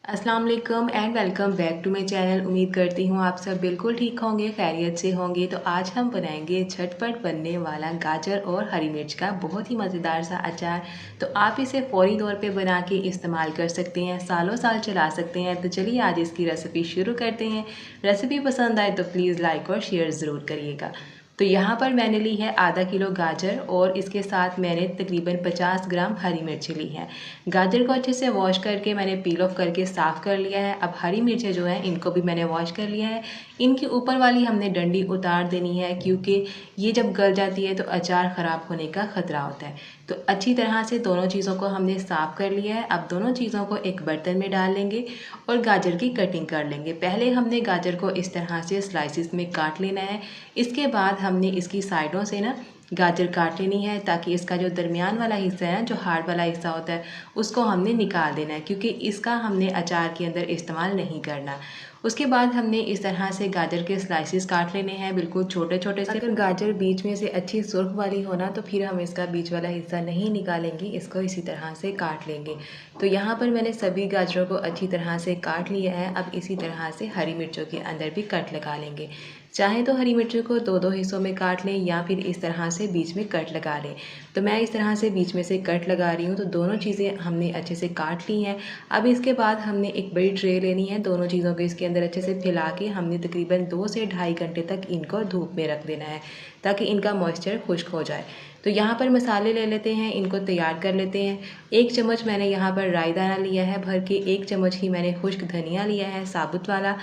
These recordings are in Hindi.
अस्सलाम वालेकुम and welcome back to my channel. उम्मीद करती हूँ आप सब बिल्कुल ठीक होंगे, खैरियत से होंगे। तो आज हम बनाएंगे झटपट बनने वाला गाजर और हरी मिर्च का बहुत ही मज़ेदार सा अचार। तो आप इसे फ़ौरी तौर पे बना के इस्तेमाल कर सकते हैं, सालों साल चला सकते हैं। तो चलिए आज इसकी रेसिपी शुरू करते हैं। रेसिपी पसंद आए तो प्लीज़ लाइक और शेयर ज़रूर करिएगा। तो यहाँ पर मैंने ली है आधा किलो गाजर और इसके साथ मैंने तकरीबन 50 ग्राम हरी मिर्ची ली है। गाजर को अच्छे से वॉश करके मैंने पील ऑफ करके साफ़ कर लिया है। अब हरी मिर्चें जो हैं इनको भी मैंने वॉश कर लिया है। इनकी ऊपर वाली हमने डंडी उतार देनी है, क्योंकि ये जब गल जाती है तो अचार ख़राब होने का ख़तरा होता है। तो अच्छी तरह से दोनों चीज़ों को हमने साफ़ कर लिया है। अब दोनों चीज़ों को एक बर्तन में डाल लेंगे और गाजर की कटिंग कर लेंगे। पहले हमने गाजर को इस तरह से स्लाइसिस में काट लेना है। इसके बाद हमने इसकी साइडों से ना गाजर काट लेनी है, ताकि इसका जो दरमियान वाला हिस्सा है, जो हार्ड वाला हिस्सा होता है, उसको हमने निकाल देना है, क्योंकि इसका हमने अचार के अंदर इस्तेमाल नहीं करना। उसके बाद हमने इस तरह से गाजर के स्लाइसिस काट लेने हैं, बिल्कुल छोटे छोटे से। अगर गाजर बीच में से अच्छी सुर्ख वाली होना तो फिर हम इसका बीच वाला हिस्सा नहीं निकालेंगे, इसको इसी तरह से काट लेंगे। तो यहाँ पर मैंने सभी गाजरों को अच्छी तरह से काट लिया है। अब इसी तरह से हरी मिर्चों के अंदर भी कट लगा लेंगे। चाहे तो हरी मिर्चों को दो दो हिस्सों में काट लें या फिर इस तरह से बीच में कट लगा लें। तो मैं इस तरह से बीच में से कट लगा रही हूँ। तो दोनों चीज़ें हमने अच्छे से काट ली हैं। अब इसके बाद हमने एक बड़ी ट्रे लेनी है, दोनों चीज़ों को इसके अंदर अच्छे से फैला के हमने तकरीबन 2 से ढाई घंटे तक इनको धूप में रख देना है, ताकि इनका मॉइस्चर खुश्क हो जाए। तो यहाँ पर मसाले ले लेते हैं, इनको तैयार कर लेते हैं। 1 चम्मच मैंने यहाँ पर राई दाना लिया है भर के, 1 चम्मच ही मैंने खुश्क धनिया लिया है साबुत वाला,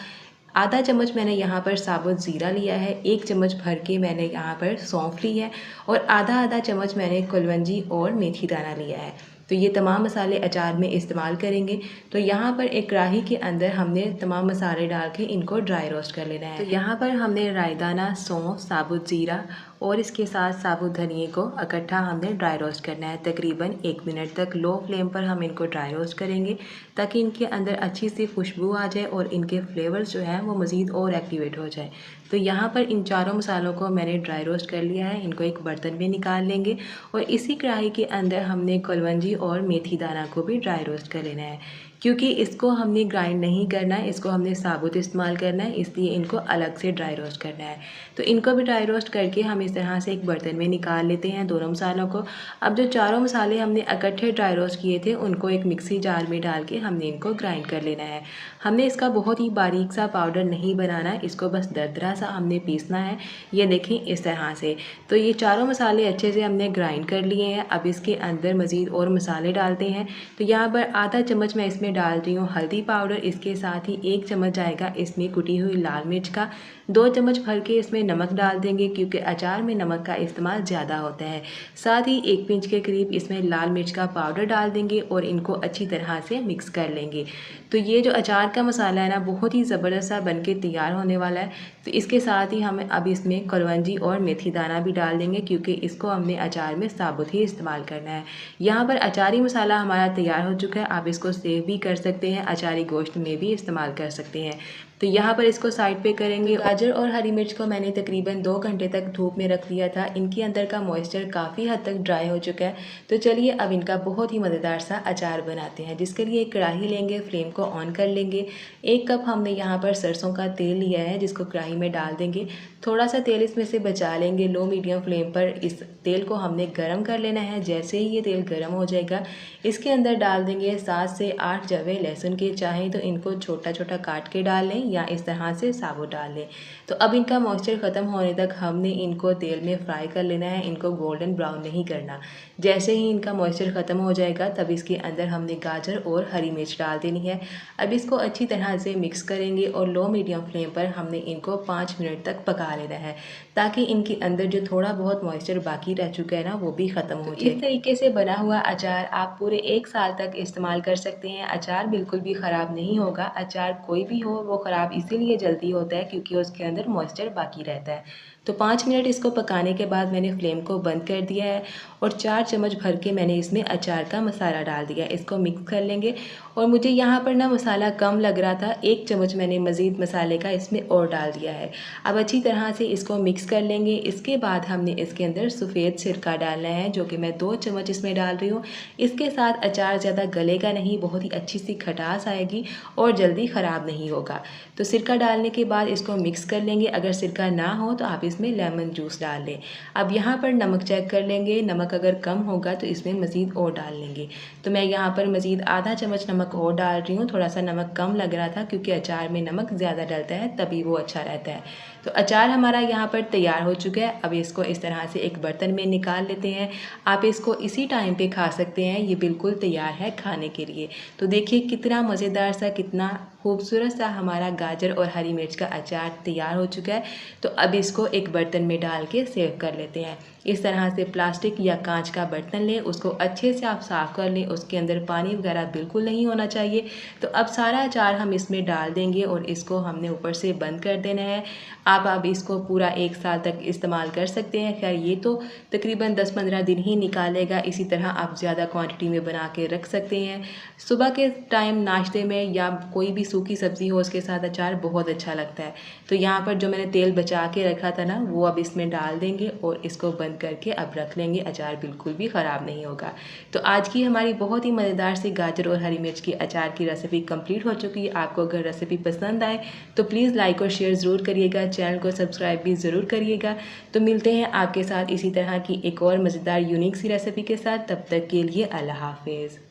आधा चम्मच मैंने यहाँ पर साबुत ज़ीरा लिया है, 1 चम्मच भर के मैंने यहाँ पर सौंफ ली है और आधा आधा चम्मच मैंने कुलवंजी और मेथी दाना लिया है। तो ये तमाम मसाले अचार में इस्तेमाल करेंगे। तो यहाँ पर एक कढ़ाई के अंदर हमने तमाम मसाले डाल के इनको ड्राई रोस्ट कर लेना है। तो यहाँ पर हमने राई दाना, सौंफ, साबुत ज़ीरा और इसके साथ साबुत धनिए को इकट्ठा हमने ड्राई रोस्ट करना है। तकरीबन 1 मिनट तक लो फ्लेम पर हम इनको ड्राई रोस्ट करेंगे, ताकि इनके अंदर अच्छी सी खुशबू आ जाए और इनके फ्लेवर्स जो हैं वो मज़ीद और एक्टिवेट हो जाए। तो यहाँ पर इन चारों मसालों को मैंने ड्राई रोस्ट कर लिया है, इनको एक बर्तन में निकाल लेंगे और इसी कढ़ाई के अंदर हमने कुलवंजी और मेथी दाना को भी ड्राई रोस्ट कर लेना है। क्योंकि इसको हमने ग्राइंड नहीं करना है, इसको हमने साबुत इस्तेमाल करना है, इसलिए इनको अलग से ड्राई रोस्ट करना है। तो इनको भी ड्राई रोस्ट करके हम इस तरह से एक बर्तन में निकाल लेते हैं दोनों मसालों को। अब जो चारों मसाले हमने इकट्ठे ड्राई रोस्ट किए थे, उनको एक मिक्सी जार में डाल के हमने इनको ग्राइंड कर लेना है। हमने इसका बहुत ही बारीक सा पाउडर नहीं बनाना है, इसको बस दरदरा सा हमने पीसना है। ये देखें इस तरह से। तो ये चारों मसाले अच्छे से हमने ग्राइंड कर लिए हैं। अब इसके अंदर मज़ीद और मसाले डालते हैं। तो यहाँ पर आधा चम्मच मैं इसमें डाल रही हूँ हल्दी पाउडर, इसके साथ ही 1 चम्मच जाएगा इसमें कुटी हुई लाल मिर्च का, 2 चम्मच भर के इसमें नमक डाल देंगे, क्योंकि अचार में नमक का इस्तेमाल ज़्यादा होता है। साथ ही 1 पिंच के करीब इसमें लाल मिर्च का पाउडर डाल देंगे और इनको अच्छी तरह से मिक्स कर लेंगे। तो ये जो अचार का मसाला है ना, बहुत ही ज़बरदस्त सा बन के तैयार होने वाला है। तो इसके साथ ही हमें अब इसमें कुलवंजी और मेथी दाना भी डाल देंगे, क्योंकि इसको हमने अचार में साबुत ही इस्तेमाल करना है। यहाँ पर अचारी मसाला हमारा तैयार हो चुका है। आप इसको सेव भी कर सकते हैं, अचारी गोश्त में भी इस्तेमाल कर सकते हैं। तो यहाँ पर इसको साइड पे करेंगे। गाजर और हरी मिर्च को मैंने तकरीबन 2 घंटे तक धूप में रख दिया था। इनके अंदर का मॉइस्चर काफ़ी हद तक ड्राई हो चुका है। तो चलिए अब इनका बहुत ही मज़ेदार सा अचार बनाते हैं, जिसके लिए एक कढ़ाई लेंगे, फ्लेम को ऑन कर लेंगे। 1 कप हमने यहाँ पर सरसों का तेल लिया है, जिसको कढ़ाई में डाल देंगे। थोड़ा सा तेल इसमें से बचा लेंगे। लो मीडियम फ्लेम पर इस तेल को हमने गर्म कर लेना है। जैसे ही ये तेल गर्म हो जाएगा, इसके अंदर डाल देंगे 7 से 8 जवे लहसुन के। चाहें तो इनको छोटा छोटा काट के डाल लें या इस तरह से साबुत डाल लें। तो अब इनका मॉइस्चर ख़त्म होने तक हमने इनको तेल में फ्राई कर लेना है, इनको गोल्डन ब्राउन नहीं करना। जैसे ही इनका मॉइस्चर ख़त्म हो जाएगा, तब इसके अंदर हमने गाजर और हरी मिर्च डाल देनी है। अब इसको अच्छी तरह से मिक्स करेंगे और लो मीडियम फ्लेम पर हमने इनको 5 मिनट तक पका लेना है, ताकि इनके अंदर जो थोड़ा बहुत मॉइस्चर बाकी रह चुका है ना, वो भी ख़त्म हो जाए। इस तरीके से बना हुआ अचार आप पूरे 1 साल तक इस्तेमाल कर सकते हैं। अचार बिल्कुल भी ख़राब नहीं होगा। अचार कोई भी हो वो ख़राब इसीलिए जल्दी होता है, क्योंकि उसके अंदर मॉइस्चर बाकी रहता है। तो 5 मिनट इसको पकाने के बाद मैंने फ्लेम को बंद कर दिया है और 4 चम्मच भर के मैंने इसमें अचार का मसाला डाल दिया। इसको मिक्स कर लेंगे और मुझे यहाँ पर ना मसाला कम लग रहा था, 1 चम्मच मैंने मज़ीद मसाले का इसमें और डाल दिया है। अब अच्छी तरह से इसको मिक्स कर लेंगे। इसके बाद हमने इसके अंदर सफ़ेद सिरका डालना है, जो कि मैं 2 चम्मच इसमें डाल रही हूँ। इसके साथ अचार ज़्यादा गलेगा नहीं, बहुत ही अच्छी सी खटास आएगी और जल्दी ख़राब नहीं होगा। तो सिरका डालने के बाद इसको मिक्स कर लेंगे। अगर सिरका ना हो तो आप इसमें लेमन जूस डाल लें। अब यहाँ पर नमक चेक कर लेंगे, नमक अगर कम होगा तो इसमें मज़ीद और डाल लेंगे। तो मैं यहाँ पर मज़ीद आधा चम्मच नमक और डाल रही हूँ। थोड़ा सा नमक कम लग रहा था क्योंकि अचार में नमक ज़्यादा डलता है, तभी वो अच्छा रहता है। तो अचार हमारा यहाँ पर तैयार हो चुका है। अब इसको इस तरह से एक बर्तन में निकाल लेते हैं। आप इसको इसी टाइम पे खा सकते हैं, ये बिल्कुल तैयार है खाने के लिए। तो देखिए कितना मज़ेदार सा, कितना खूबसूरत सा हमारा गाजर और हरी मिर्च का अचार तैयार हो चुका है। तो अब इसको एक बर्तन में डाल के सेव कर लेते हैं। इस तरह से प्लास्टिक या कांच का बर्तन लें, उसको अच्छे से आप साफ़ कर लें, उसके अंदर पानी वगैरह बिल्कुल नहीं होना चाहिए। तो अब सारा अचार हम इसमें डाल देंगे और इसको हमने ऊपर से बंद कर देना है। आप अब इसको पूरा 1 साल तक इस्तेमाल कर सकते हैं। खैर ये तो तकरीबन 10-15 दिन ही निकालेगा, इसी तरह आप ज़्यादा क्वांटिटी में बना के रख सकते हैं। सुबह के टाइम नाश्ते में या कोई भी सूखी सब्ज़ी हो उसके साथ अचार बहुत अच्छा लगता है। तो यहाँ पर जो मैंने तेल बचा के रखा था ना, वो अब इसमें डाल देंगे और इसको बंद करके अब रख लेंगे। अचार बिल्कुल भी ख़राब नहीं होगा। तो आज की हमारी बहुत ही मज़ेदार सी गाजर और हरी मिर्च की अचार की रेसिपी कंप्लीट हो चुकी है। आपको अगर रेसिपी पसंद आए तो प्लीज़ लाइक और शेयर ज़रूर करिएगा, चैनल को सब्सक्राइब भी ज़रूर करिएगा। तो मिलते हैं आपके साथ इसी तरह की एक और मज़ेदार यूनिक सी रेसिपी के साथ। तब तक के लिए अल्लाह हाफिज़।